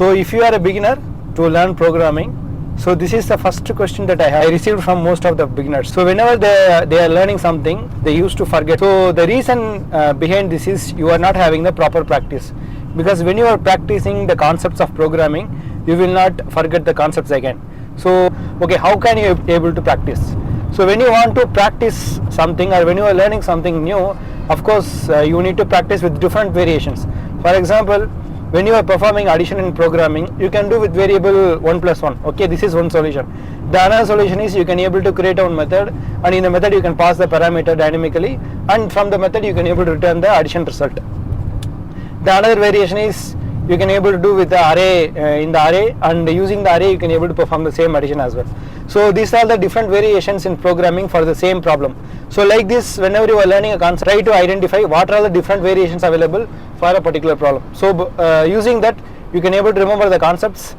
So if you are a beginner to learn programming, so this is the first question that I received from most of the beginners. So whenever they are learning something, they used to forget. So the reason behind this is you are not having the proper practice, because when you are practicing the concepts of programming, you will not forget the concepts again. So okay, how can you be able to practice? So when you want to practice something, or when you are learning something new, of course you need to practice with different variations. For example, when you are performing addition in programming, you can do with variable 1 plus 1. Okay, this is one solution. The another solution is you can able to create one method, and in the method you can pass the parameter dynamically, and from the method you can able to return the addition result. The another variation is you can able to do with the array in the array, and using the array you can able to perform the same addition as well. So these are the different variations in programming for the same problem. So like this, whenever you are learning a concept, try to identify what are the different variations available for a particular problem. So using that, you can able to remember the concepts